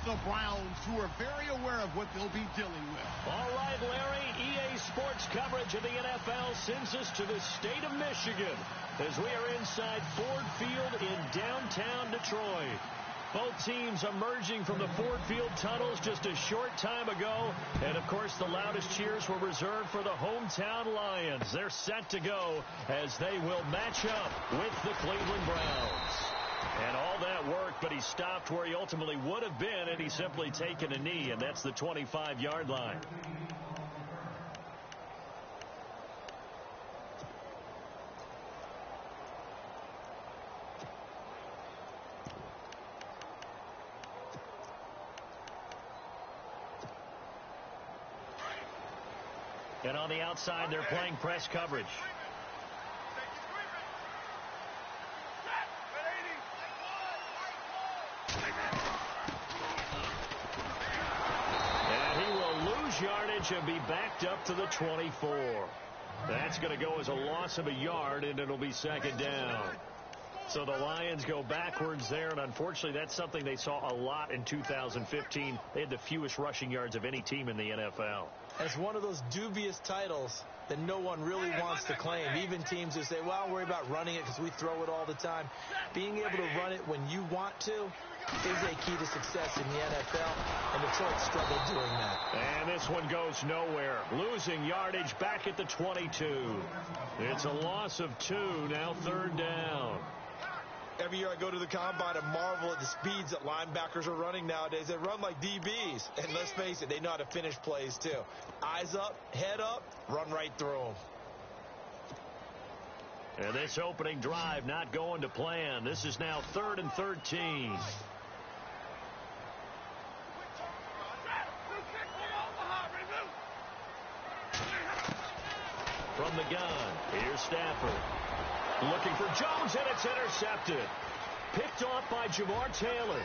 the Browns, who are very aware of what they'll be dealing with. All right, Larry, EA Sports coverage of the NFL sends us to the state of Michigan as we are inside Ford Field in downtown Detroit. Both teams emerging from the Ford Field tunnels just a short time ago. And, of course, the loudest cheers were reserved for the hometown Lions. They're set to go as they will match up with the Cleveland Browns. And all that worked, but he stopped where he ultimately would have been, and he's simply taken a knee, and that's the 25-yard line. And on the outside, they're playing press coverage. And he will lose yardage and be backed up to the 24. That's going to go as a loss of a yard, and it'll be second down. So the Lions go backwards there, and unfortunately that's something they saw a lot in 2015. They had the fewest rushing yards of any team in the NFL. It's one of those dubious titles that no one really wants to claim. Even teams who say, well, I'll worry about running it because we throw it all the time. Being able to run it when you want to is a key to success in the NFL, and Detroit struggled doing that. And this one goes nowhere. Losing yardage back at the 22. It's a loss of 2, now third down. Every year I go to the combine and marvel at the speeds that linebackers are running nowadays. They run like DBs. And let's face it, they know how to finish plays too. Eyes up, head up, run right through them. And this opening drive not going to plan. This is now 3rd and 13. From the gun, here's Stafford. Looking for Jones, and it's intercepted. Picked off by Jamar Taylor.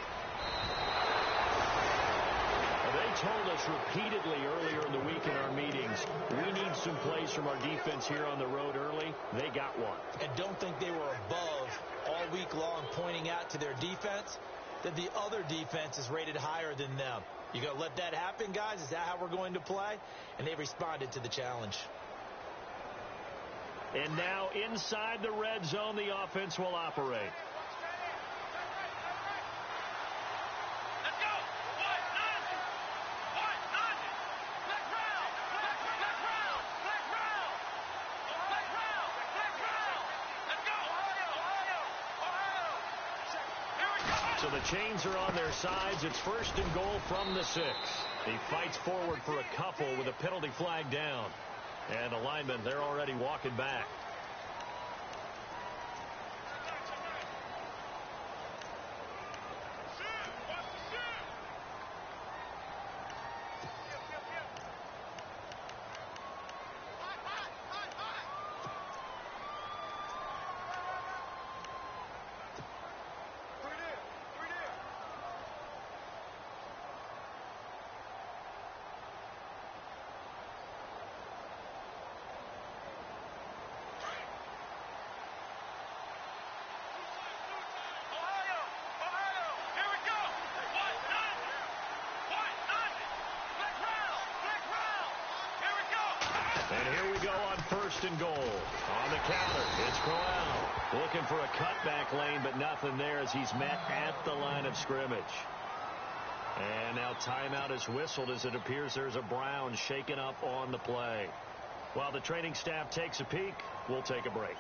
They told us repeatedly earlier in the week in our meetings, we need some plays from our defense here on the road early. They got one. And don't think they were above all week long pointing out to their defense that the other defense is rated higher than them. You going to let that happen, guys? Is that how we're going to play? And they responded to the challenge. And now inside the red zone, the offense will operate. So the chains are on their sides. It's 1st and goal from the 6. He fights forward for a couple with a penalty flag down. And the linemen, they're already walking back. And here we go on 1st and goal. On the counter, it's Corral. Looking for a cutback lane, but nothing there as he's met at the line of scrimmage. And now timeout is whistled as it appears there's a Brown shaken up on the play. While the training staff takes a peek, we'll take a break.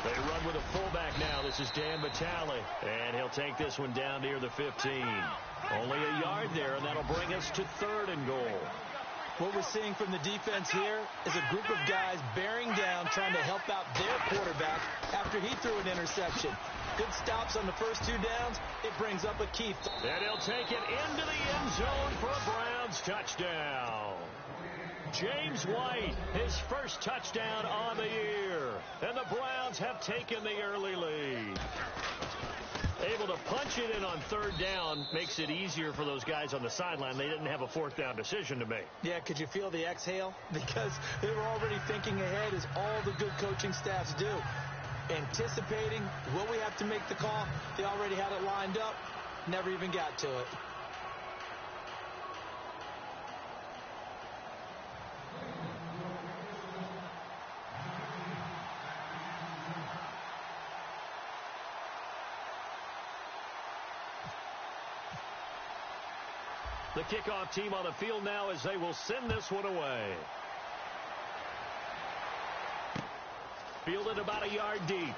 They run with a fullback now. This is Dan Vitale. And he'll take this one down near the 15. Only a yard there, and that'll bring us to 3rd and goal. What we're seeing from the defense here is a group of guys bearing down, trying to help out their quarterback after he threw an interception. Good stops on the first 2 downs. It brings up a key. And he'll take it into the end zone for a Browns touchdown. James White, his first touchdown on the year. And the Browns have taken the early lead. Able to punch it in on third down makes it easier for those guys on the sideline. They didn't have a fourth down decision to make. Yeah, could you feel the exhale? Because they were already thinking ahead, as all the good coaching staffs do. Anticipating, will we have to make the call? They already had it lined up, never even got to it. The kickoff team on the field now as they will send this one away. Fielded about a yard deep.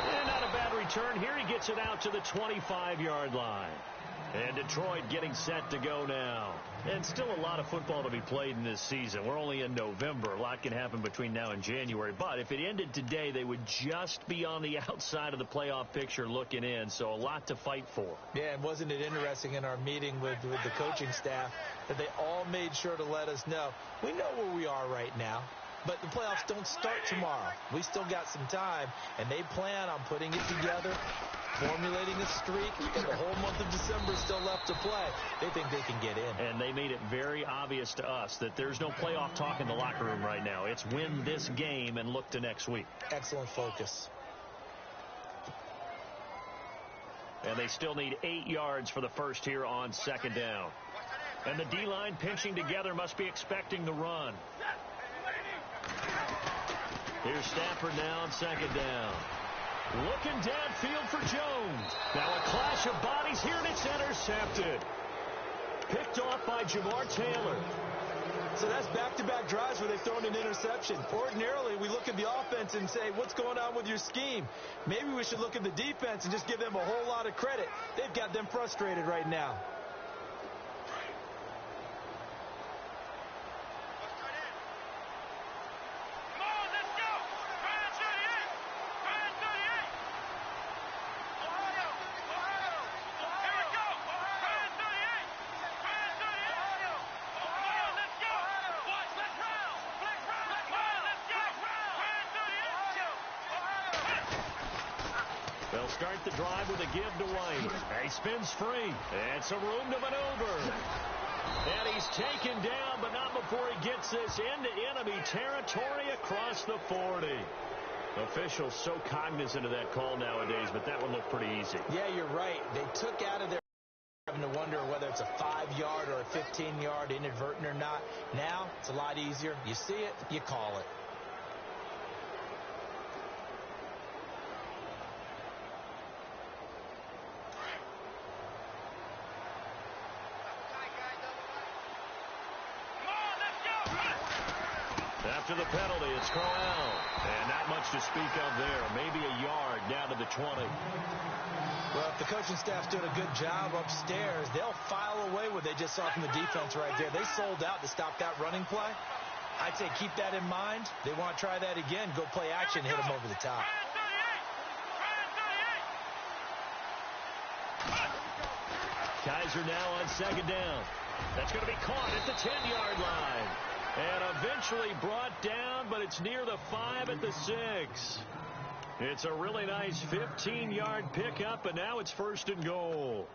And not a bad return here. He gets it out to the 25-yard line. And Detroit getting set to go now. And still a lot of football to be played in this season. We're only in November. A lot can happen between now and January. But if it ended today, they would just be on the outside of the playoff picture looking in. So a lot to fight for. Yeah, and wasn't it interesting in our meeting with the coaching staff that they all made sure to let us know, we know where we are right now. But the playoffs don't start tomorrow. We still got some time, and they plan on putting it together, formulating a streak, and the whole month of December is still left to play. They think they can get in. And they made it very obvious to us that there's no playoff talk in the locker room right now. It's win this game and look to next week. Excellent focus. And they still need 8 yards for the first here on second down. And the D-line pinching together must be expecting the run. Here's Stafford now on second down. Looking downfield for Jones. Now a clash of bodies here, and it's intercepted. Picked off by Jamar Taylor. So that's back-to-back drives where they've thrown an interception. Ordinarily, we look at the offense and say, what's going on with your scheme? Maybe we should look at the defense and just give them a whole lot of credit. They've got them frustrated right now. They'll start the drive with a give to White. He spins free. And some room to maneuver. And he's taken down, but not before he gets this into enemy territory across the 40. Officials so cognizant of that call nowadays, but that one looked pretty easy. Yeah, you're right. They took out of there having to wonder whether it's a 5-yard or a 15-yard inadvertent or not. Now, it's a lot easier. You see it, you call it. After the penalty, it's Crowell. And not much to speak of there. Maybe a yard down to the 20. Well, if the coaching staff's doing a good job upstairs, they'll file away what they just saw from the defense right there. They sold out to stop that running play. I'd say keep that in mind. They want to try that again. Go play action, hit them over the top. Kaiser now on second down. That's going to be caught at the 10-yard line. And eventually brought down, but it's near the 5 at the 6. It's a really nice 15-yard pickup, and now it's first and goal.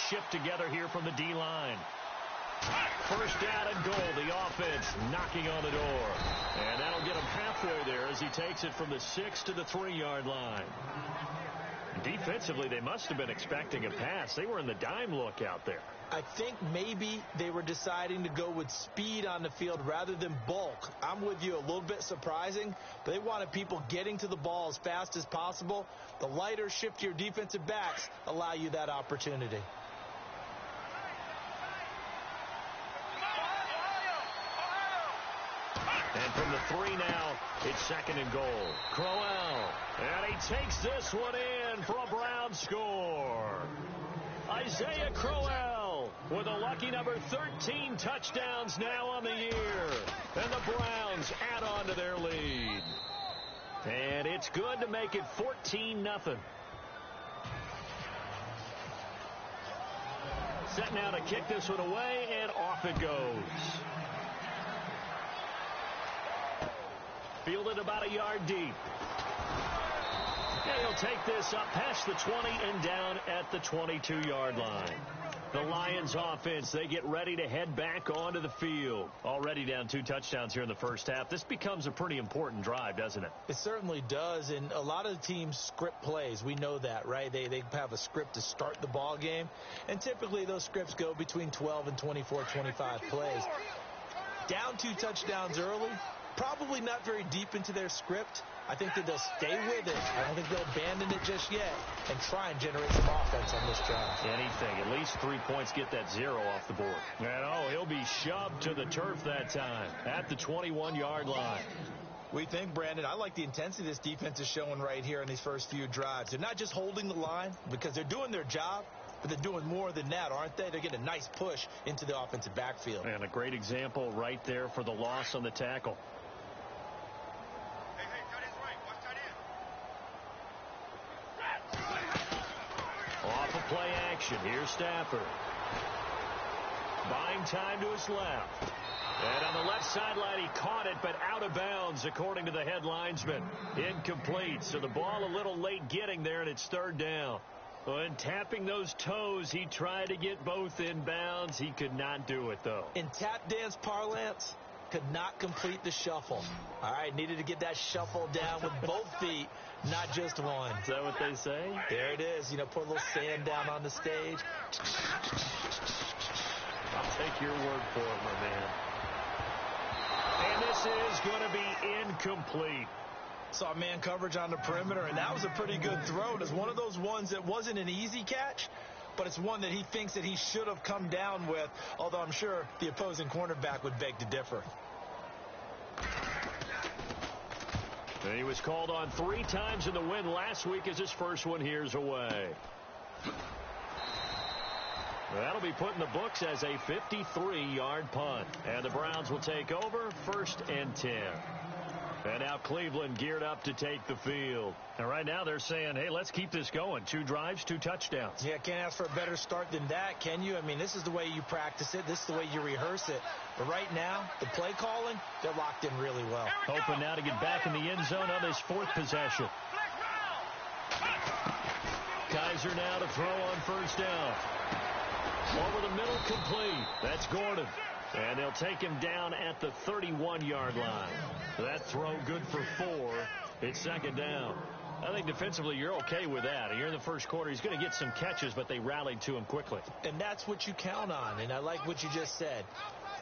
Shift together here from the D-line. First down and goal. The offense knocking on the door. And that'll get him halfway there as he takes it from the 6 to the 3-yard line. Defensively, they must have been expecting a pass. They were in the dime look out there. I think maybe they were deciding to go with speed on the field rather than bulk. I'm with you, a little bit surprising, but they wanted people getting to the ball as fast as possible. The lighter, shiftier defensive backs allow you that opportunity. And from the 3 now, it's second and goal. Crowell. And he takes this one in for a Brown score. Isaiah Crowell with a lucky number 13 touchdowns now on the year. And the Browns add on to their lead. And it's good to make it 14-0. Set now to kick this one away, and off it goes. Fielded about a yard deep. And he'll take this up past the 20 and down at the 22-yard line. The Lions offense, they get ready to head back onto the field. Already down 2 touchdowns here in the first half. This becomes a pretty important drive, doesn't it? It certainly does, and a lot of teams script plays. We know that, right? They have a script to start the ball game, and typically those scripts go between 12 and 24, 25 plays. Down 2 touchdowns early, probably not very deep into their script. I think that they'll stay with it. I don't think they'll abandon it just yet and try and generate some offense on this drive. Anything. At least 3 points, get that 0 off the board. And he'll be shoved to the turf that time at the 21-yard line. We think, Brandon, I like the intensity this defense is showing right here in these first few drives. They're not just holding the line because they're doing their job, but they're doing more than that, aren't they? They're getting a nice push into the offensive backfield. And a great example right there for the loss on the tackle. Off of play action. Here's Stafford. Buying time to his left. And on the left sideline, he caught it, but out of bounds, according to the head linesman. Incomplete. So the ball a little late getting there, and it's 3rd down. And tapping those toes, he tried to get both in bounds. He could not do it, though. In tap dance parlance, could not complete the shuffle. All right, needed to get that shuffle down with both feet, not just one. Is that what they say? There it is. You know, put a little sand down on the stage. I'll take your word for it, my man. And this is going to be incomplete. Saw man coverage on the perimeter, and that was a pretty good throw. It was one of those ones that wasn't an easy catch, but it's one that he thinks that he should have come down with, although I'm sure the opposing cornerback would beg to differ. And he was called on 3 times in the win last week as his first one here's away. That'll be put in the books as a 53-yard punt. And the Browns will take over 1st and 10. And now Cleveland geared up to take the field. And right now they're saying, hey, let's keep this going. 2 drives, 2 touchdowns. Yeah, can't ask for a better start than that, can you? I mean, this is the way you practice it. This is the way you rehearse it. But right now, the play calling, they're locked in really well. Hoping now to get back in the end zone on this 4th possession. Kaiser now to throw on 1st down. Over the middle, complete. That's Gordon. And they'll take him down at the 31-yard line. That throw good for 4. It's 2nd down. I think defensively you're okay with that. You're in the first quarter. He's going to get some catches, but they rallied to him quickly. And that's what you count on. And I like what you just said.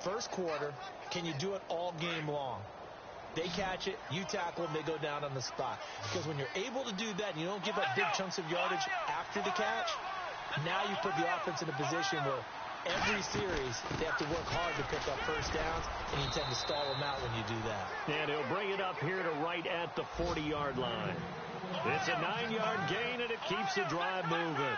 First quarter, can you do it all game long? They catch it, you tackle them, they go down on the spot. Because when you're able to do that and you don't give up big chunks of yardage after the catch, now you put the offense in a position where every series they have to work hard to pick up 1st downs, and you tend to stall them out when you do that. And he'll bring it up here to right at the 40-yard line. It's a 9-yard gain, and it keeps the drive moving.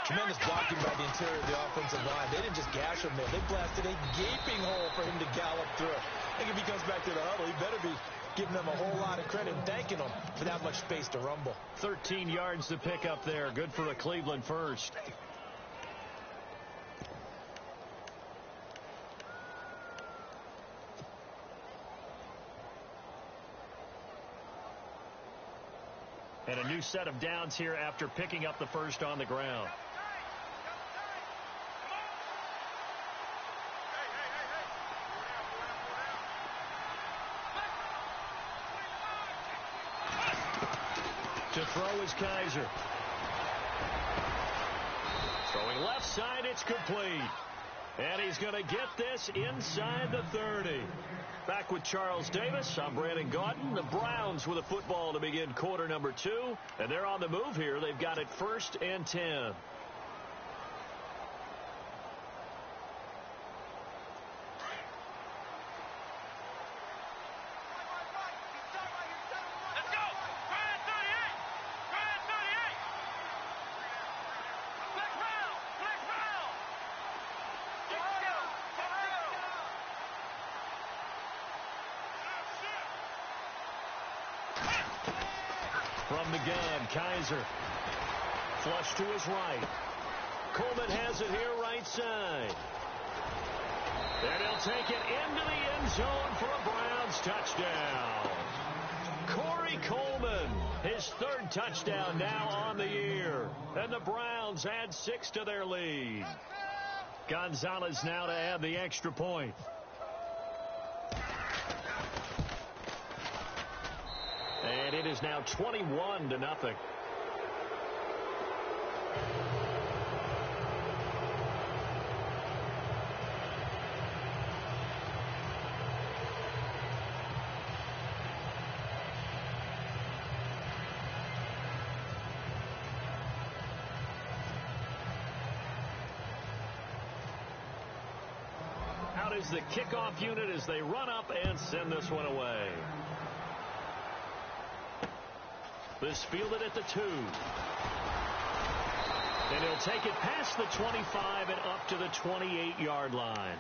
Tremendous blocking by the interior of the offensive line. They didn't just gash him there. They blasted a gaping hole for him to gallop through. I think if he comes back to the huddle, he better be giving them a whole lot of credit and thanking them for that much space to rumble. 13 yards to pick up there. Good for a Cleveland first. And a new set of downs here after picking up the first on the ground. To throw is Kaiser. Throwing left side, it's complete. And he's going to get this inside the 30. Back with Charles Davis, I'm Brandon Gaudin. The Browns with a football to begin quarter number 2. And they're on the move here. They've got it 1st and 10. From the gun, Kaiser. Flush to his right. Coleman has it here right side. And he'll take it into the end zone for a Browns touchdown. Corey Coleman, his third touchdown now on the year. And the Browns add 6 to their lead. Gonzalez now to add the extra point. And it is now 21-0. Out is the kickoff unit as they run up and send this one away. This fielded at the 2. And he'll take it past the 25 and up to the 28-yard line.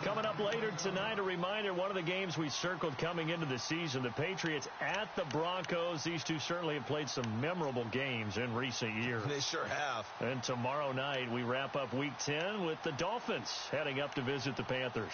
Coming up later tonight, a reminder, one of the games we circled coming into the season, the Patriots at the Broncos. These two certainly have played some memorable games in recent years. They sure have. And tomorrow night, we wrap up Week 10 with the Dolphins heading up to visit the Panthers.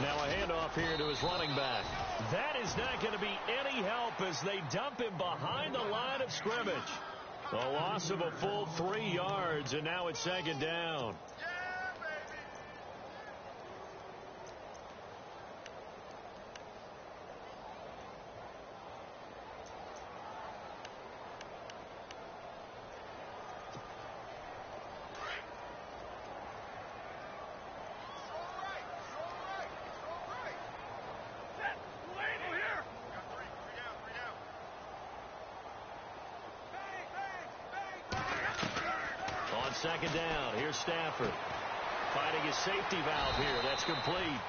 Now a handoff here to his running back. That is not going to be any help as they dump him behind the line of scrimmage. A loss of a full 3 yards, and now it's second down. Second down. Here's Stafford. Finding his safety valve here. That's complete.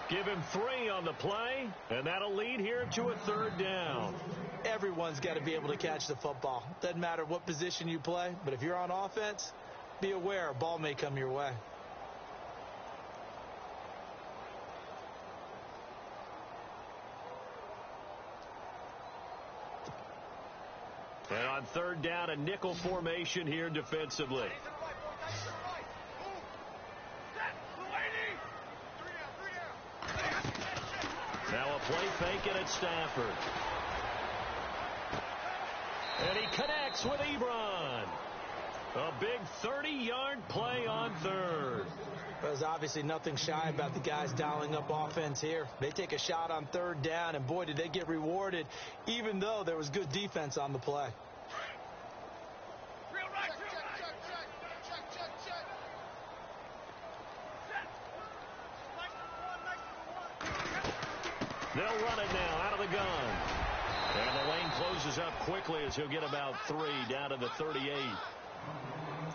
Give him 3 on the play, and that'll lead here to a third down. Everyone's got to be able to catch the football. Doesn't matter what position you play, but if you're on offense, be aware a ball may come your way. And on third down, a nickel formation here defensively. Now a play fake and it's Stafford. And he connects with Ebron. A big 30-yard play on third. There's obviously nothing shy about the guys dialing up offense here. They take a shot on third down, and boy, did they get rewarded, even though there was good defense on the play. They'll run it now out of the gun. And the lane closes up quickly as he'll get about 3 down to the 38.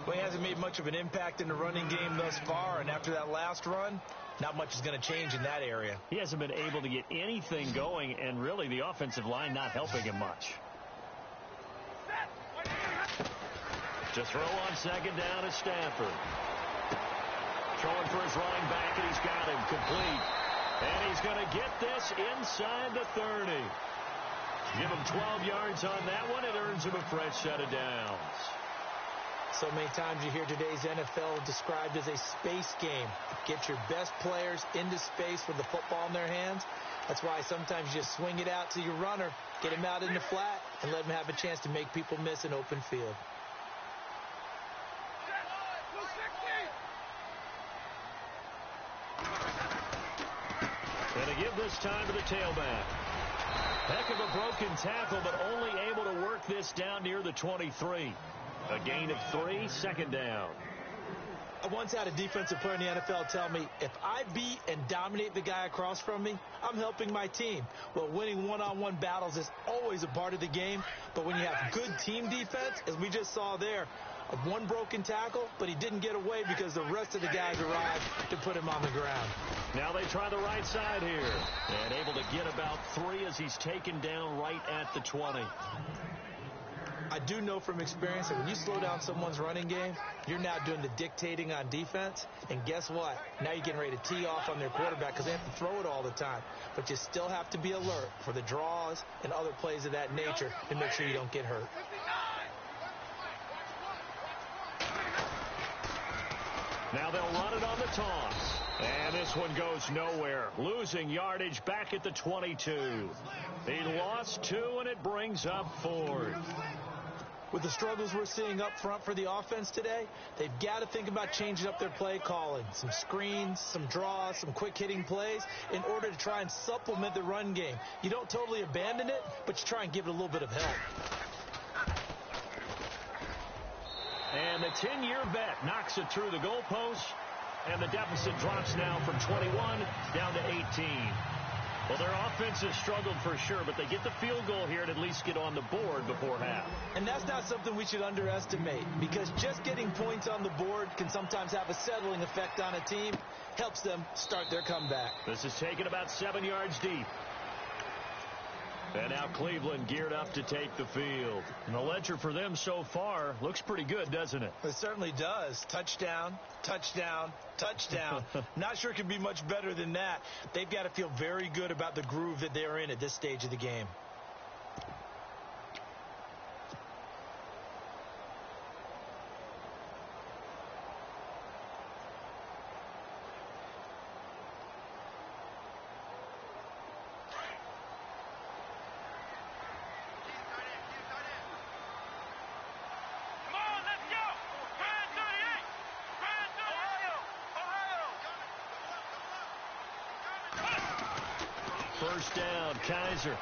Well, he hasn't made much of an impact in the running game thus far, and after that last run, not much is going to change in that area. He hasn't been able to get anything going, and really the offensive line not helping him much. To throw on second down is Stafford. Throwing for his running back, and he's got him complete. And he's going to get this inside the 30. Give him 12 yards on that one. It earns him a fresh set of downs. So many times you hear today's NFL described as a space game. Get your best players into space with the football in their hands. That's why sometimes you just swing it out to your runner, get him out in the flat, and let him have a chance to make people miss an open field. And to give this time to the tailback. Heck of a broken tackle, but only able to work this down near the 23. A gain of 3, second down. I once had a defensive player in the NFL tell me, if I beat and dominate the guy across from me, I'm helping my team. Well, winning one-on-one battles is always a part of the game, but when you have good team defense, as we just saw there, one broken tackle, but he didn't get away because the rest of the guys arrived to put him on the ground. Now they try the right side here, and able to get about 3 as he's taken down right at the 20. I do know from experience that when you slow down someone's running game, you're now doing the dictating on defense. And guess what? Now you're getting ready to tee off on their quarterback because they have to throw it all the time. But you still have to be alert for the draws and other plays of that nature to make sure you don't get hurt. Now they'll run it on the toss. And this one goes nowhere. Losing yardage back at the 22. He lost 2, and it brings up 4th. With the struggles we're seeing up front for the offense today, they've got to think about changing up their play calling. Some screens, some draws, some quick-hitting plays in order to try and supplement the run game. You don't totally abandon it, but you try and give it a little bit of help. And the 10-year bet knocks it through the goalpost, and the deficit drops now from 21 down to 18. Well, their offense has struggled for sure, but they get the field goal here and at least get on the board before half. And that's not something we should underestimate, because just getting points on the board can sometimes have a settling effect on a team, helps them start their comeback. This is taken about 7 yards deep. And now Cleveland geared up to take the field. And the ledger for them so far looks pretty good, doesn't it? It certainly does. Touchdown, touchdown, touchdown. Not sure it could be much better than that. They've got to feel very good about the groove that they're in at this stage of the game. First down, Kaiser.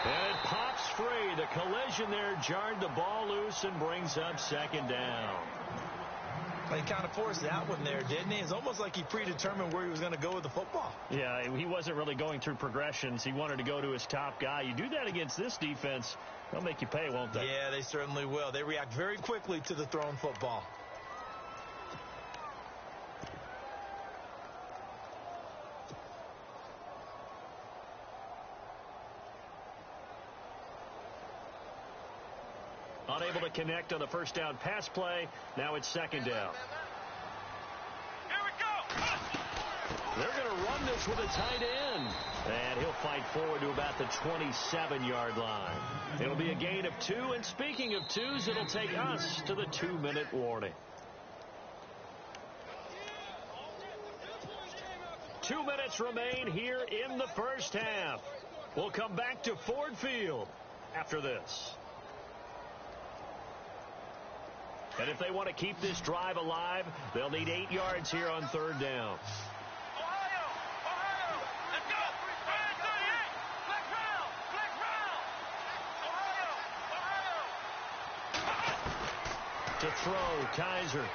And it pops free. The collision there jarred the ball loose and brings up 2nd down. He kind of forced that one there, didn't he? It's almost like he predetermined where he was going to go with the football. Yeah, he wasn't really going through progressions. He wanted to go to his top guy. You do that against this defense, they'll make you pay, won't they? Yeah, they certainly will. They react very quickly to the thrown football. Unable to connect on the first down pass play. Now it's 2nd down. Here we go. They're going to run this with a tight end. And he'll fight forward to about the 27-yard line. It'll be a gain of 2. And speaking of 2s, it'll take us to the 2-minute warning. 2 minutes remain here in the first half. We'll come back to Ford Field after this. And if they want to keep this drive alive, they'll need 8 yards here on 3rd down. Ohio, let's go. 38, flex round. Ohio. To throw, Kaiser.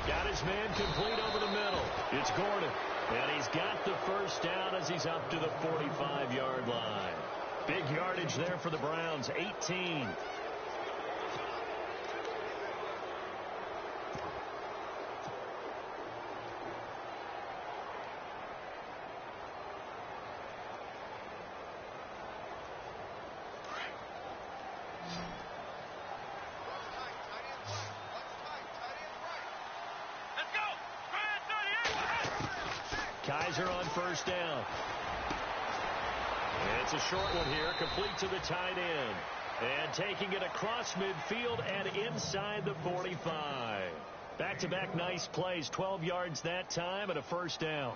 Got his man complete over the middle. It's Gordon. And he's got the first down as he's up to the 45-yard line. Big yardage there for the Browns, 18. Kaiser on first down. It's a short one here, complete to the tight end. And taking it across midfield and inside the 45. Back-to-back nice plays, 12 yards that time and a first down.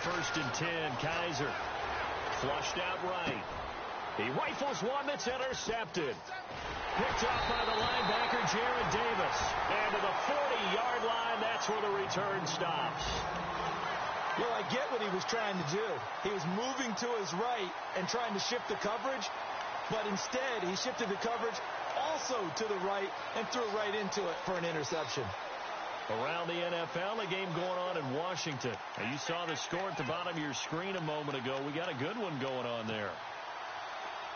First and 10, Kaiser. Flushed out right. He rifles one that's intercepted. Picked off by the linebacker, Jared Davis. And to the 40-yard line, that's where the return stops. Well, I get what he was trying to do. He was moving to his right and trying to shift the coverage, but instead he shifted the coverage also to the right and threw right into it for an interception. Around the NFL, a game going on in Washington. And you saw the score at the bottom of your screen a moment ago. We got a good one going on there.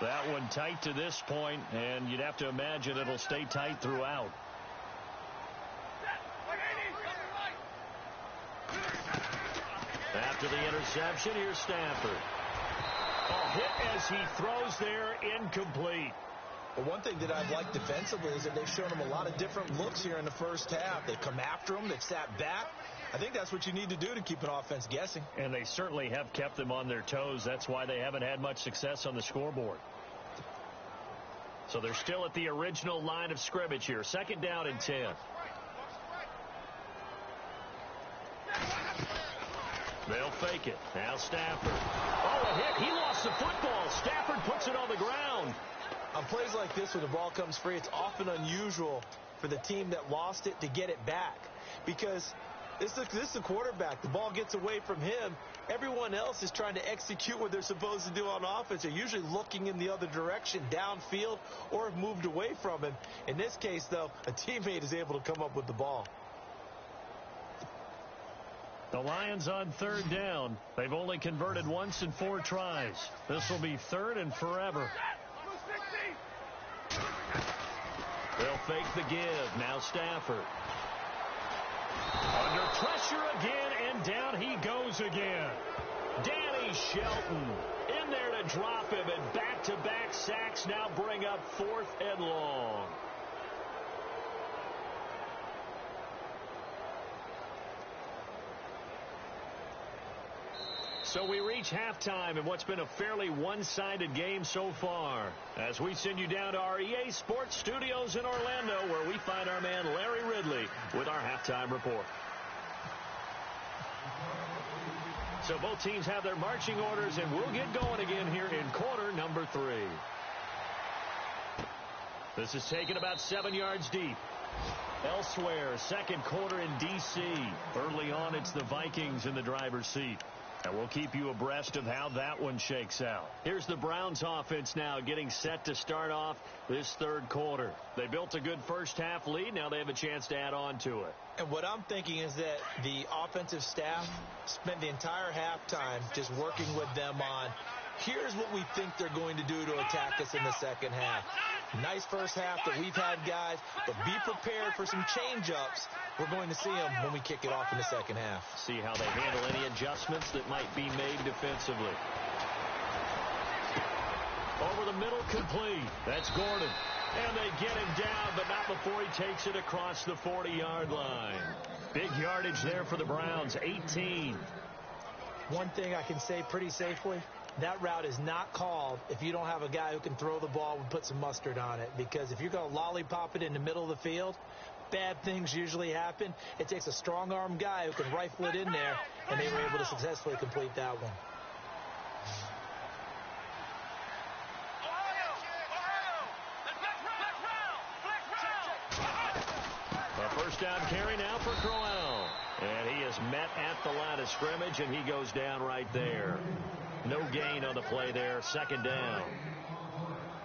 That one tight to this point, and you'd have to imagine it'll stay tight throughout. After the interception, here's Stafford. A hit as he throws there, incomplete. Well, one thing that I've liked defensively is that they've shown him a lot of different looks here in the first half. They've come after him. They've sat back. I think that's what you need to do to keep an offense guessing. And they certainly have kept them on their toes. That's why they haven't had much success on the scoreboard. So they're still at the original line of scrimmage here. 2nd down and 10. They'll fake it. Now Stafford. Oh, a hit. He lost the football. Stafford puts it on the ground. On plays like this where the ball comes free, it's often unusual for the team that lost it to get it back. Because this is the quarterback. The ball gets away from him. Everyone else is trying to execute what they're supposed to do on offense. They're usually looking in the other direction, downfield, or have moved away from him. In this case, though, a teammate is able to come up with the ball. The Lions on 3rd down. They've only converted once in 4 tries. This will be 3rd and forever. They'll fake the give. Now Stafford. Under pressure again, and down he goes again. Danny Shelton in there to drop him, and back-to-back sacks now bring up 4th and long. So we reach halftime in what's been a fairly one-sided game so far, as we send you down to our EA Sports Studios in Orlando, where we find our man Larry Ridley with our halftime report. So both teams have their marching orders, and we'll get going again here in quarter number 3. This is taken about 7 yards deep. Elsewhere, 2nd quarter in D.C. Early on, it's the Vikings in the driver's seat. And we'll keep you abreast of how that one shakes out. Here's the Browns offense now getting set to start off this 3rd quarter. They built a good first half lead. Now they have a chance to add on to it. And what I'm thinking is that the offensive staff spent the entire halftime just working with them on, here's what we think they're going to do to attack us in the second half. Nice first half that we've had, guys, but be prepared for some change-ups. We're going to see them when we kick it off in the second half. See how they handle any adjustments that might be made defensively. Over the middle, complete. That's Gordon. And they get him down, but not before he takes it across the 40-yard line. Big yardage there for the Browns, 18. One thing I can say pretty safely, that route is not called if you don't have a guy who can throw the ball and put some mustard on it. Because if you're going to lollipop it in the middle of the field, bad things usually happen. It takes a strong-arm guy who can rifle it in there, and they were able to successfully complete that one. A first down carry now for Crowell. And he is met at the line of scrimmage, and he goes down right there. No gain on the play there. 2nd down.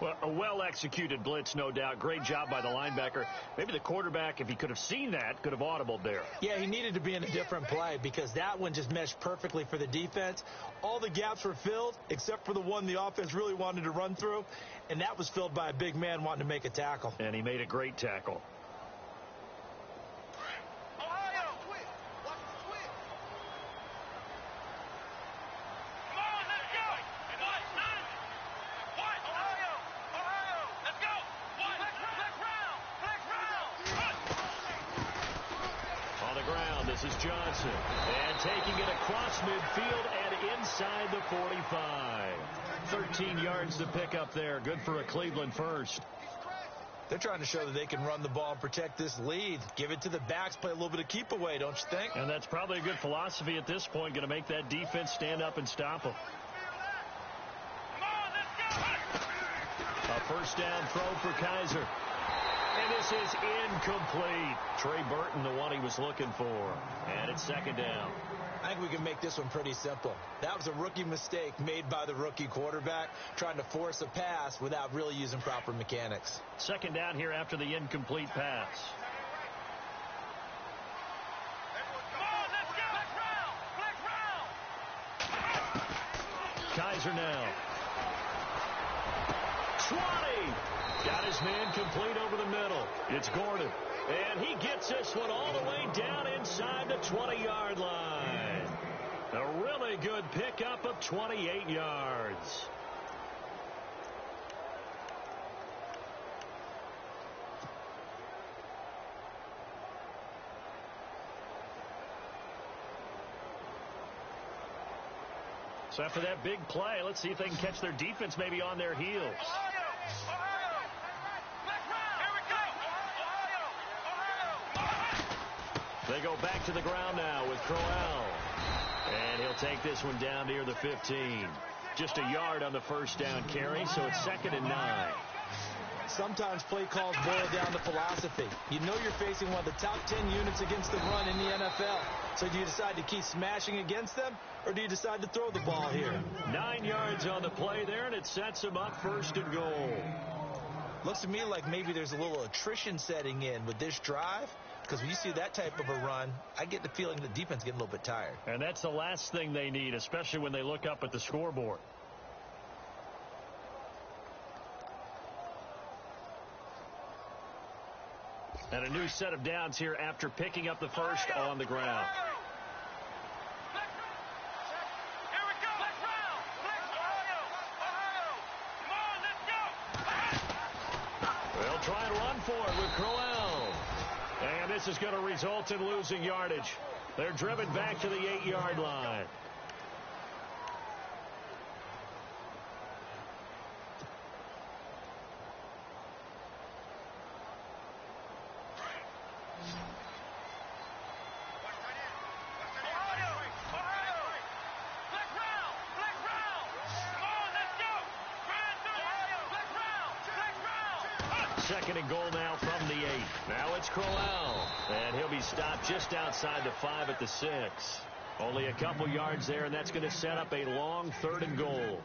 Well, a well-executed blitz, no doubt. Great job by the linebacker. Maybe the quarterback, if he could have seen that, could have audibled there. Yeah, he needed to be in a different play because that one just meshed perfectly for the defense. All the gaps were filled except for the one the offense really wanted to run through, and that was filled by a big man wanting to make a tackle. And he made a great tackle. This is Johnson, and taking it across midfield and inside the 45. 13 yards to pick up there. Good for a Cleveland first. They're trying to show that they can run the ball and protect this lead. Give it to the backs, play a little bit of keep away, don't you think? And that's probably a good philosophy at this point, going to make that defense stand up and stop them. A first down throw for Kaiser. And this is incomplete. Trey Burton, the one he was looking for. And it's 2nd down. I think we can make this one pretty simple. That was a rookie mistake made by the rookie quarterback, trying to force a pass without really using proper mechanics. 2nd down here after the incomplete pass. Kaiser now. 20. Got his man complete over the middle. It's Gordon. And he gets this one all the way down inside the 20-yard line. A really good pickup of 28 yards. So after that big play, let's see if they can catch their defense maybe on their heels. They go back to the ground now with Crowell. And he'll take this one down near the 15. Just a yard on the first down carry, so it's 2nd and 9. Sometimes play calls boil down to philosophy. You know you're facing one of the top 10 units against the run in the NFL. So do you decide to keep smashing against them, or do you decide to throw the ball here? 9 yards on the play there, and it sets them up 1st and goal. Looks to me like maybe there's a little attrition setting in with this drive, because when you see that type of a run, I get the feeling the defense getting a little bit tired. And that's the last thing they need, especially when they look up at the scoreboard. And a new set of downs here after picking up the first on the ground. They'll try and run for it with Crowell. And this is going to result in losing yardage. They're driven back to the 8-yard line. Second and goal now from the 8. Now it's Crowell. And he'll be stopped just outside the 5 at the 6. Only a couple yards there, and that's going to set up a long 3rd and goal.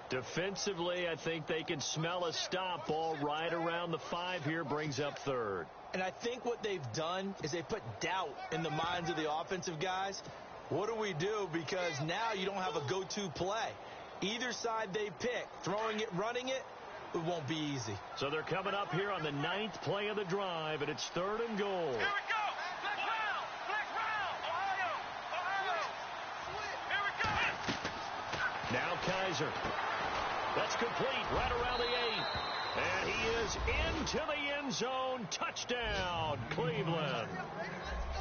Defensively, I think they can smell a stop ball right around the 5 here, brings up 3rd. And I think what they've done is they put doubt in the minds of the offensive guys. What do we do? Because now you don't have a go-to play. Either side they pick, throwing it, running it, it won't be easy. So they're coming up here on the 9th play of the drive, and it's 3rd and goal. Here we go. Black round. Black round. Ohio. Here we go. Now Kaiser. That's complete right around the 8. And he is into the end zone. Touchdown, Cleveland.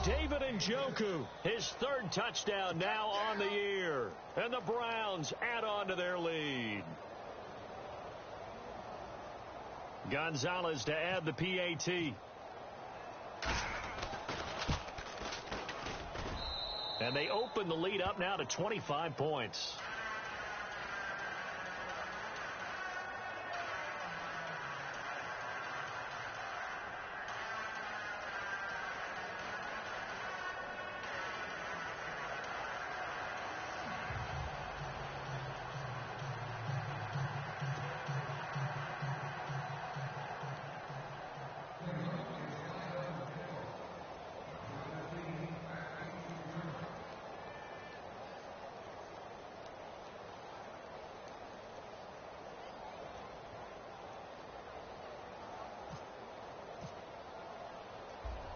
David Njoku, his 3rd touchdown now on the year. And the Browns add on to their lead. Gonzalez to add the PAT. And they open the lead up now to 25 points.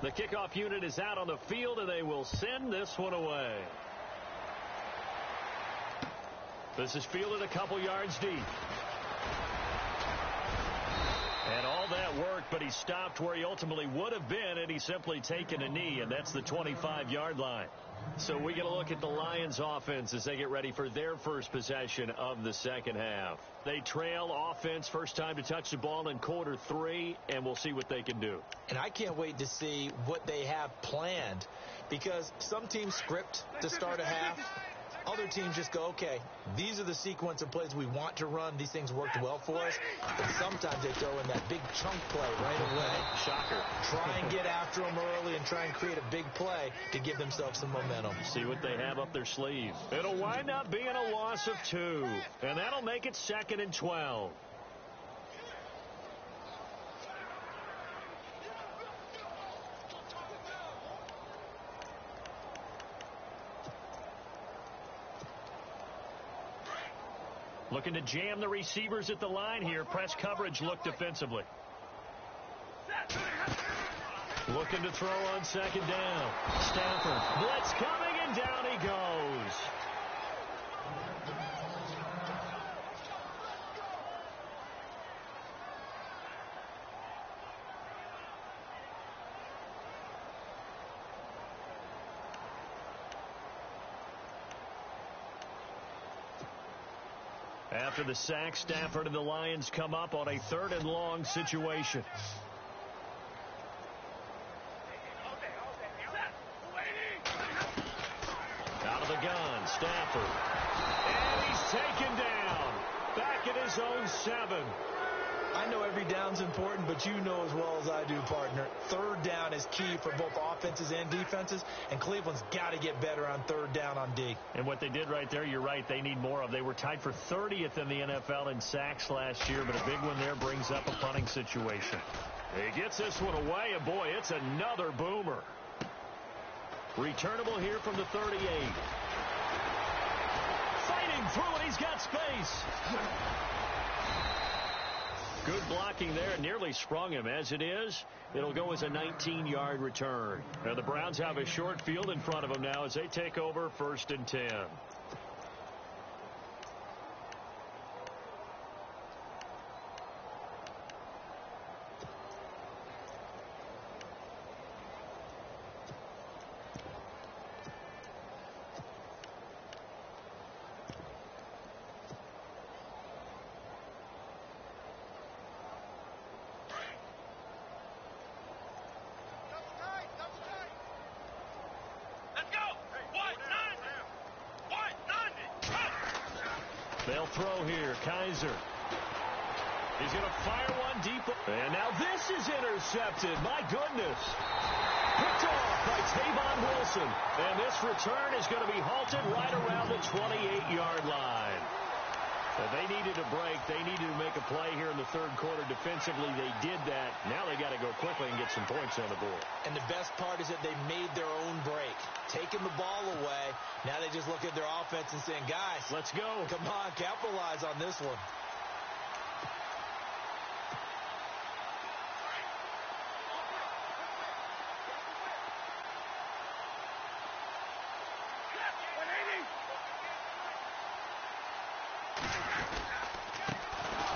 The kickoff unit is out on the field, and they will send this one away. This is fielded a couple yards deep. And all that work, but he stopped where he ultimately would have been, and he's simply taken a knee, and that's the 25-yard line. So we get a look at the Lions offense as they get ready for their first possession of the second half. They trail offense first time to touch the ball in quarter 3, and we'll see what they can do. And I can't wait to see what they have planned, because some teams script to start a half. Other teams just go, okay, these are the sequence of plays we want to run. These things worked well for us. But sometimes they throw in that big chunk play right away. Shocker. Try and get after them early and try and create a big play to give themselves some momentum. See what they have up their sleeve. It'll wind up being a loss of 2. And that'll make it 2nd and 12. Looking to jam the receivers at the line here. Press coverage look defensively. Looking to throw on second down. Stafford. Blitz coming, and down he goes. After the sack, Stafford and the Lions come up on a 3rd and long situation. Out of the gun, Stafford. And he's taken down. Back at his own 7. I know every down's important, but you know as well as I do, partner. 3rd down is key for both offenses and defenses, and Cleveland's got to get better on 3rd down on D. And what they did right there, you're right, they need more of. They were tied for 30th in the NFL in sacks last year, but a big one there brings up a punting situation. He gets this one away, and boy, it's another boomer. Returnable here from the 38. Fighting through it, he's got space. Good blocking there, nearly sprung him. As it is, it'll go as a 19-yard return. Now the Browns have a short field in front of them now as they take over 1st and 10. They'll throw here. Kaiser. He's going to fire one deep. And now this is intercepted. My goodness. Picked off by Tavon Wilson. And this return is going to be halted right around the 28-yard line. Well, they needed a break. They needed to make a play here in the 3rd quarter. Defensively, they did that. Now they got to go quickly and get some points on the board. And the best part is that they made their own break. Taking the ball away. Now they just look at their offense and saying, guys, let's go. Come on, capitalize on this one.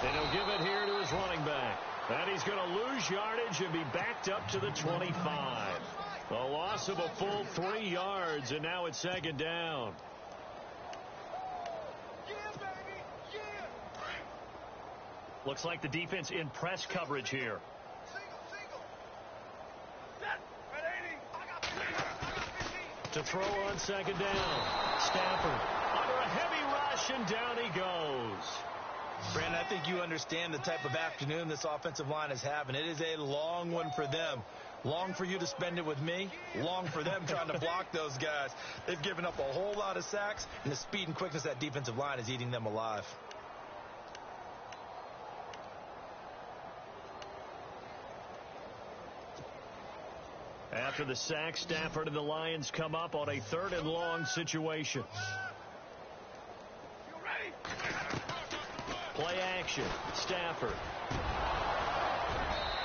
And he'll give it here to his running back. And he's going to lose yardage and be backed up to the 25. A loss of a full 3 yards, and now it's 2nd down. Looks like the defense in press coverage here. To throw on 2nd down. Stafford under a heavy rush, and down he goes. Brandon, I think you understand the type of afternoon this offensive line is having. It is a long one for them. Long for you to spend it with me. Long for them trying to block those guys. They've given up a whole lot of sacks, and the speed and quickness of that defensive line is eating them alive. After the sack, Stafford and the Lions come up on a 3rd and long situation. Play action. Stafford.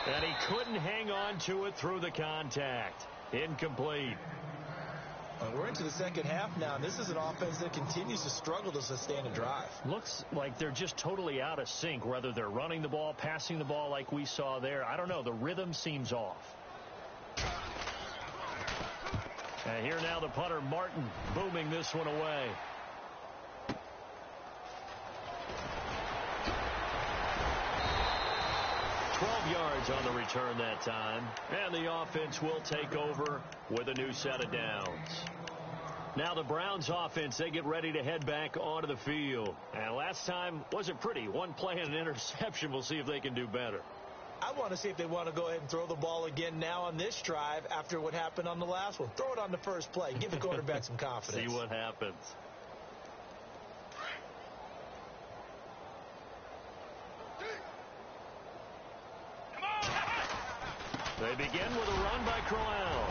And he couldn't hang on to it through the contact. Incomplete. We're into the 2nd half now, and this is an offense that continues to struggle to sustain a drive. Looks like they're just totally out of sync, whether they're running the ball, passing the ball like we saw there. I don't know. The rhythm seems off. And here now the punter, Martin, booming this one away. Yards on the return that time, and the offense will take over with a new set of downs. Now the Browns offense, they get ready to head back onto the field. And last time wasn't pretty. One play and an interception. We'll see if they can do better. I want to see if they want to go ahead and throw the ball again now on this drive after what happened on the last one. Throw it on the first play. Give the quarterback some confidence. See what happens. They begin with a run by Crowell.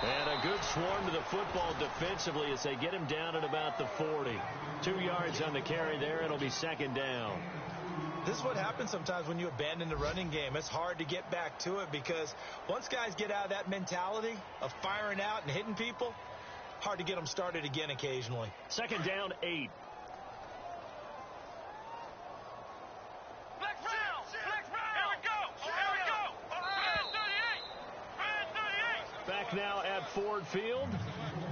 And a good swarm to the football defensively as they get him down at about the 40. 2 yards on the carry there. It'll be second down. This is what happens sometimes when you abandon the running game. It's hard to get back to it because once guys get out of that mentality of firing out and hitting people, hard to get them started again occasionally. Second down, 8. Back now at Ford Field.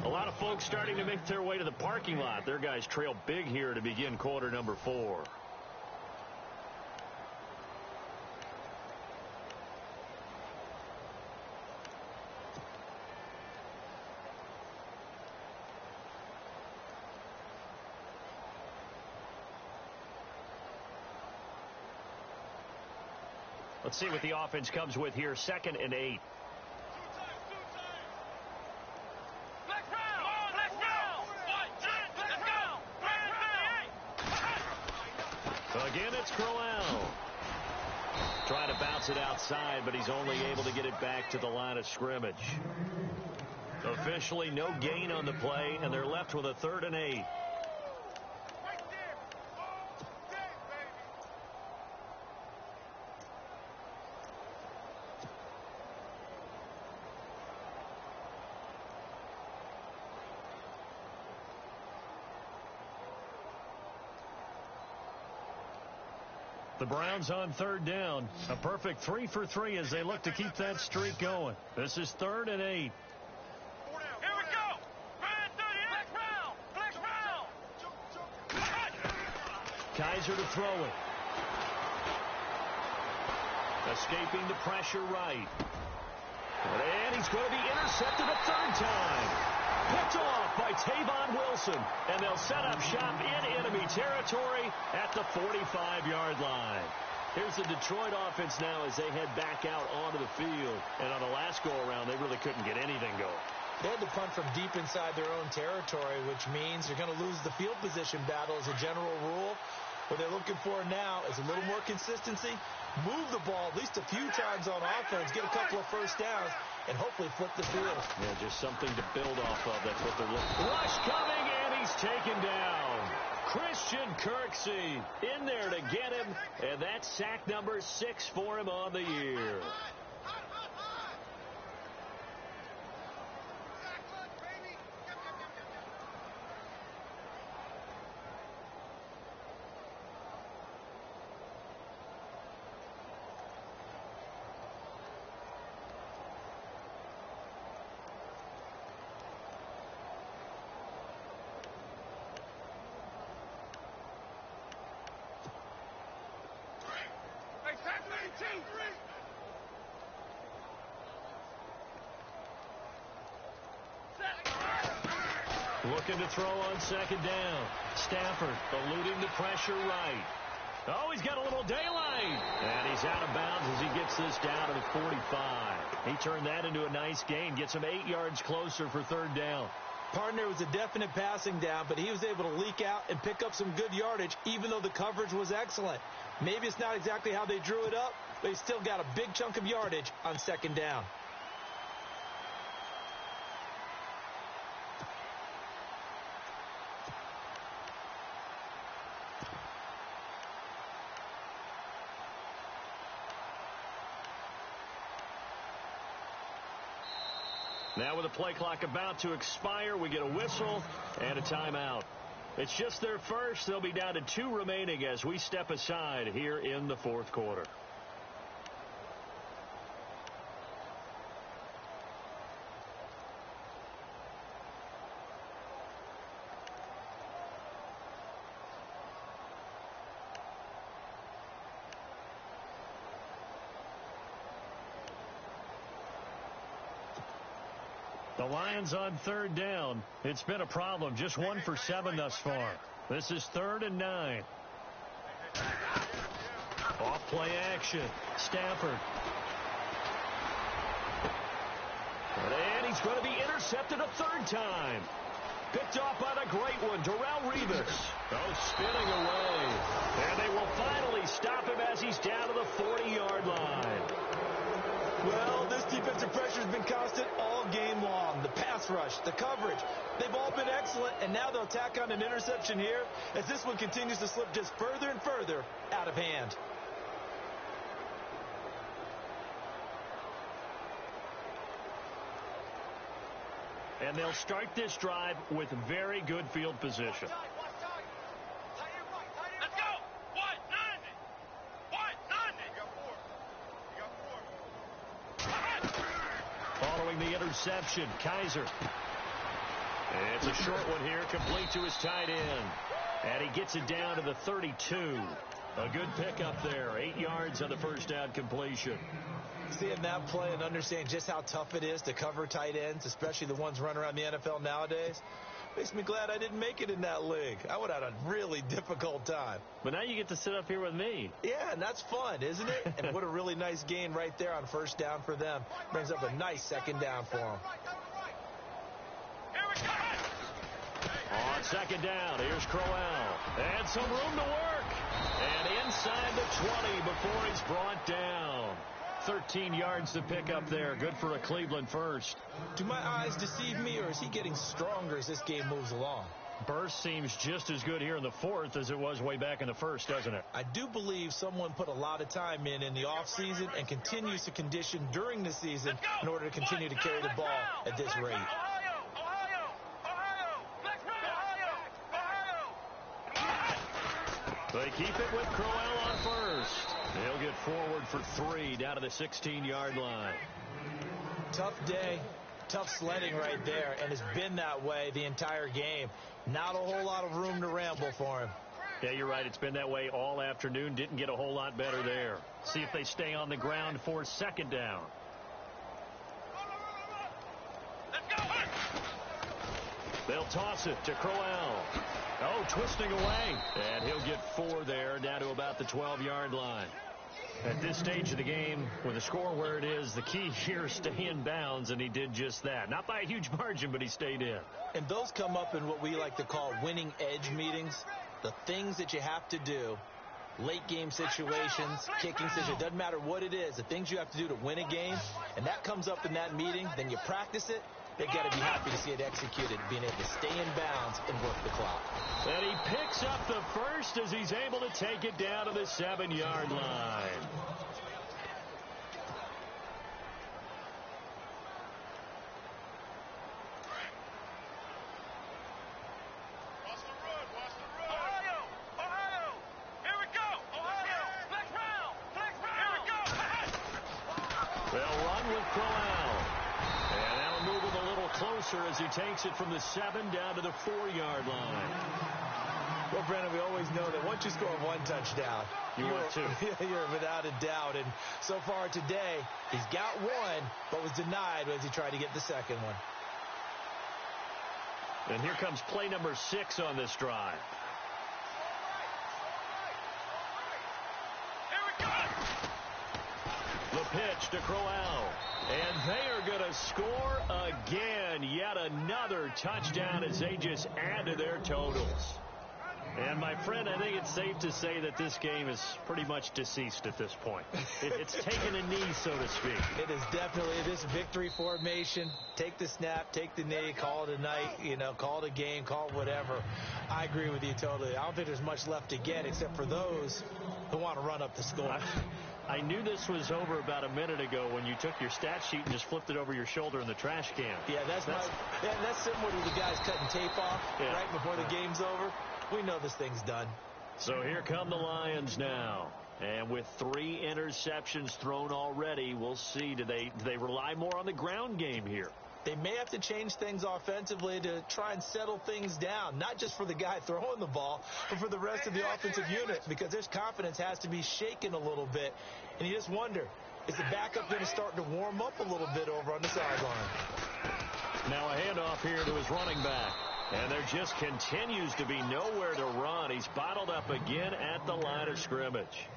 A lot of folks starting to make their way to the parking lot. Their guys trail big here to begin quarter number 4. Let's see what the offense comes with here. Second and 8. Again, it's Crowell. Trying to bounce it outside, but he's only able to get it back to the line of scrimmage. Officially, no gain on the play, and they're left with a 3rd and 8. The Browns on 3rd down. A perfect 3 for 3 as they look to keep that streak going. This is 3rd and 8. Here we go. Flex round. Kaiser to throw it. Escaping the pressure right. And he's going to be intercepted a 3rd time. Picked off by Tavon Wilson, and they'll set up shop in enemy territory at the 45-yard line. Here's the Detroit offense now as they head back out onto the field. And on the last go-around, they really couldn't get anything going. They had to punt from deep inside their own territory, which means you're going to lose the field position battle as a general rule. What they're looking for now is a little more consistency, move the ball at least a few times on offense, get a couple of first downs, and hopefully flip the field. Yeah, just something to build off of. That's what they're looking for. Rush coming, and he's taken down. Christian Kirksey in there to get him, and that's sack number 6 for him on the year. Looking to throw on 2nd down. Stafford eluding the pressure right. Oh, he's got a little daylight. And he's out of bounds as he gets this down to the 45. He turned that into a nice gain. Gets him 8 yards closer for 3rd down. Partner was a definite passing down, but he was able to leak out and pick up some good yardage, even though the coverage was excellent. Maybe it's not exactly how they drew it up, but he still got a big chunk of yardage on 2nd down. Now with the play clock about to expire, we get a whistle and a timeout. It's just their first. They'll be down to 2 remaining as we step aside here in the 4th quarter. The Lions on 3rd down. It's been a problem. Just 1 for 7 thus far. This is 3rd and 9. Off play action. Stafford. And he's going to be intercepted a 3rd time. Picked off by the great one, Darrelle Revis. Oh, spinning away. And they will finally stop him as he's down to the 40-yard line. Well, this defensive pressure has been constant all game long. The pass rush, the coverage, they've all been excellent, and now they'll tack on an interception here as this one continues to slip just further and further out of hand. And they'll start this drive with very good field position. Let's go! What? Nothing! What? Nothing! You got 4. Following the interception, Kaiser. It's a short one here, complete to his tight end. And he gets it down to the 32. A good pickup there, 8 yards on the first down completion. Seeing that play and understanding just how tough it is to cover tight ends, especially the ones running around the NFL nowadays, makes me glad I didn't make it in that league. I would have had a really difficult time. But now you get to sit up here with me. Yeah, and that's fun, isn't it? And what a really nice gain right there on first down for them. Brings up a nice second down for them. Here we go! On second down, here's Crowell. And some room to work. And inside the 20 before he's brought down. 13 yards to pick up there. Good for a Cleveland first. Do my eyes deceive me, or is he getting stronger as this game moves along? Burst seems just as good here in the fourth as it was way back in the first, doesn't it? I do believe someone put a lot of time in the offseason and continues to condition during the season in order to continue to carry the ball at this rate. They keep it with Crowell on first. He'll get forward for 3 down to the 16-yard line. Tough day, tough sledding right there, and it's been that way the entire game. Not a whole lot of room to ramble for him. Yeah, you're right. It's been that way all afternoon. Didn't get a whole lot better there. See if they stay on the ground for second down. Let's go! They'll toss it to Crowell. Oh, twisting away. And he'll get 4 there, down to about the 12-yard line. At this stage of the game, with the score where it is, the key here is stay in bounds, and he did just that. Not by a huge margin, but he stayed in. And those come up in what we like to call winning edge meetings. The things that you have to do, late game situations, kicking situations, doesn't matter what it is, the things you have to do to win a game, and that comes up in that meeting, then you practice it. They've got to be happy to see it executed, being able to stay in bounds and work the clock. And he picks up the first as he's able to take it down to the 7-yard line. Watch the run, watch the run. Ohio, here we go. Ohio, flex round. Here we go. They'll run with Crowell. And that'll move him a little closer as he takes it from the 7 down to the 4-yard line. Well, Brennan, we always know that once you score one touchdown, you're without a doubt. And so far today, he's got one, but was denied as he tried to get the second one. And here comes play number 6 on this drive. Here we go. The pitch to Crowell. And they are going to score again. Yet another touchdown as they just add to their totals. And, my friend, I think it's safe to say that this game is pretty much deceased at this point. It's taken a knee, so to speak. It is definitely this victory formation. Take the snap, take the knee, call it a night, call it a game, call it whatever. I agree with you totally. I don't think there's much left to get except for those who want to run up the score. I knew this was over about a minute ago when you took your stat sheet and just flipped it over your shoulder in the trash can. Yeah, that's similar to the guys cutting tape off right before the game's over. We know this thing's done. So here come the Lions now. And with 3 interceptions thrown already, we'll see. Do they rely more on the ground game here? They may have to change things offensively to try and settle things down, not just for the guy throwing the ball, but for the rest of the offensive unit, because their confidence has to be shaken a little bit. And you just wonder, is the backup going to start to warm up a little bit over on the sideline? Now a handoff here to his running back. And there just continues to be nowhere to run. He's bottled up again at the line of scrimmage.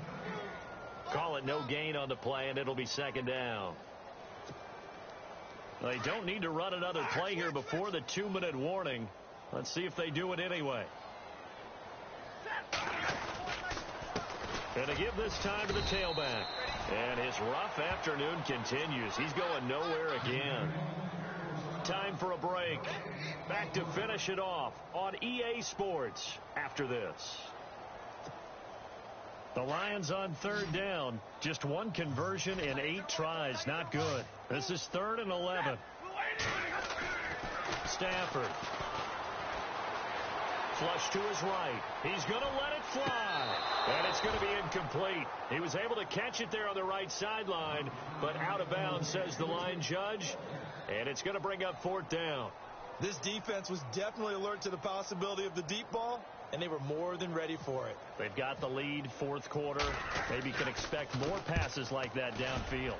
Call it no gain on the play, and it'll be second down. They don't need to run another play here before the 2-minute warning. Let's see if they do it anyway. And to give this time to the tailback. And his rough afternoon continues. He's going nowhere again. Time for a break. Back to finish it off on EA Sports after this. The Lions on third down. Just one conversion in 8 tries. Not good. This is 3rd and 11. Stafford. Flush to his right. He's going to let it fly. And it's going to be incomplete. He was able to catch it there on the right sideline, but out of bounds, says the line judge. And it's going to bring up 4th down. This defense was definitely alert to the possibility of the deep ball, and they were more than ready for it. They've got the lead, 4th quarter. Maybe can expect more passes like that downfield.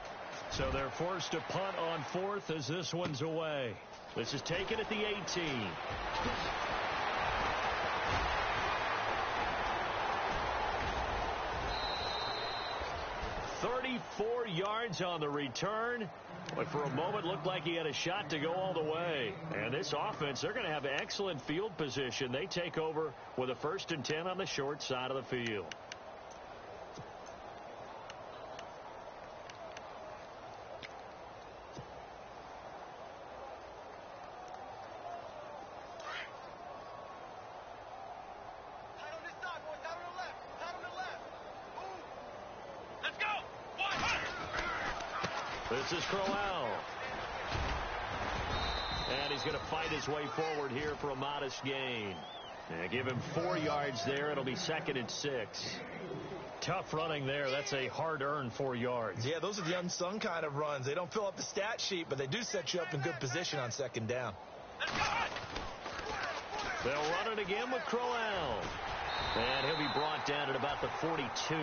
So they're forced to punt on 4th as this one's away. This is taken at the 18. 34 yards on the return, but for a moment looked like he had a shot to go all the way. And this offense, they're going to have excellent field position. They take over with a 1st and 10 on the short side of the field. This is Crowell. And he's going to fight his way forward here for a modest gain. And give him 4 yards there. It'll be 2nd and 6. Tough running there. That's a hard-earned 4 yards. Yeah, those are the unsung kind of runs. They don't fill up the stat sheet, but they do set you up in good position on 2nd down. They'll run it again with Crowell. And he'll be brought down at about the 42.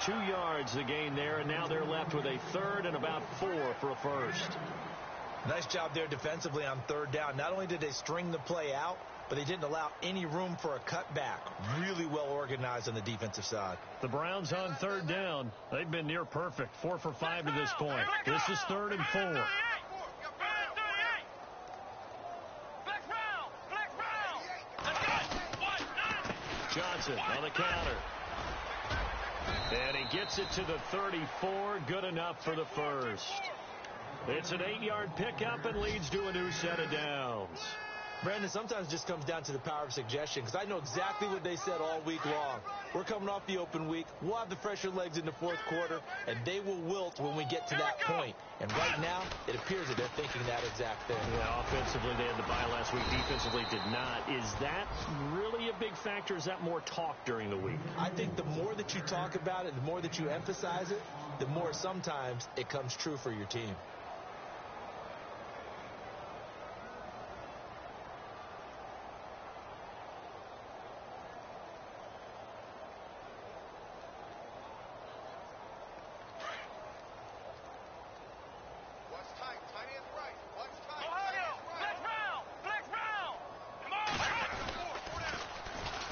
2 yards the gain there, and now they're left with a 3rd and about 4 for a 1st. Nice job there defensively on 3rd down. Not only did they string the play out, but they didn't allow any room for a cutback. Really well organized on the defensive side. The Browns on 3rd down. They've been near perfect. 4 for 5 to this point. This is 3rd and 4. Johnson on the counter. And he gets it to the 34. Good enough for the 1st. It's an 8-yard pickup and leads to a new set of downs. Brandon, sometimes it just comes down to the power of suggestion, because I know exactly what they said all week long. We're coming off the open week. We'll have the fresher legs in the 4th quarter, and they will wilt when we get to that point. And right now, it appears that they're thinking that exact thing. Yeah, offensively, they had the bye last week. Defensively, did not. Is that really a big factor? Is that more talk during the week? I think the more that you talk about it, the more that you emphasize it, the more sometimes it comes true for your team.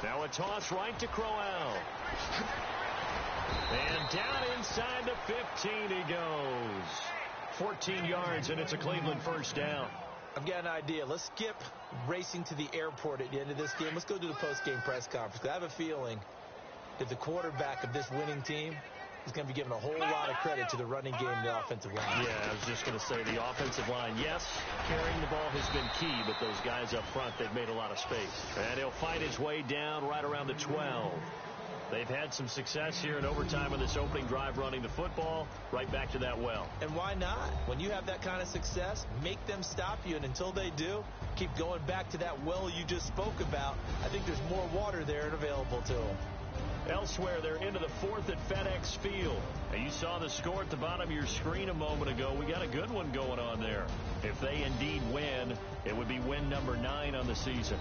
Now a toss right to Crowell. And down inside the 15 he goes. 14 yards, and it's a Cleveland 1st down. I've got an idea. Let's skip racing to the airport at the end of this game. Let's go to the post-game press conference. I have a feeling that the quarterback of this winning team is going to be given a whole lot of credit to the running game and the offensive line. Yeah, I was just going to say the offensive line, yes, carrying the ball has been key, but those guys up front, they've made a lot of space. And he'll fight his way down right around the 12. They've had some success here in overtime on this opening drive running the football. Right back to that well. And why not? When you have that kind of success, make them stop you. And until they do, keep going back to that well you just spoke about. I think there's more water there and available to them. Elsewhere, they're into the 4th at FedEx Field. And you saw the score at the bottom of your screen a moment ago. We got a good one going on there. If they indeed win, it would be win number 9 on the season.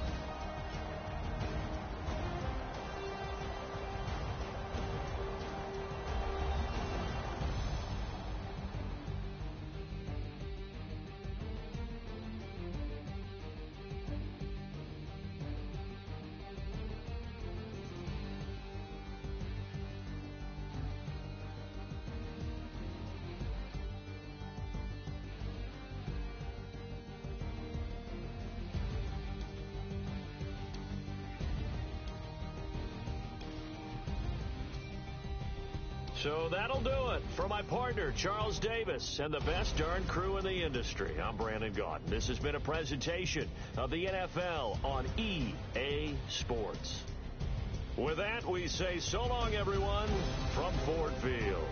So that'll do it. For my partner, Charles Davis, and the best darn crew in the industry, I'm Brandon Gaudin. This has been a presentation of the NFL on EA Sports. With that, we say so long, everyone, from Ford Field.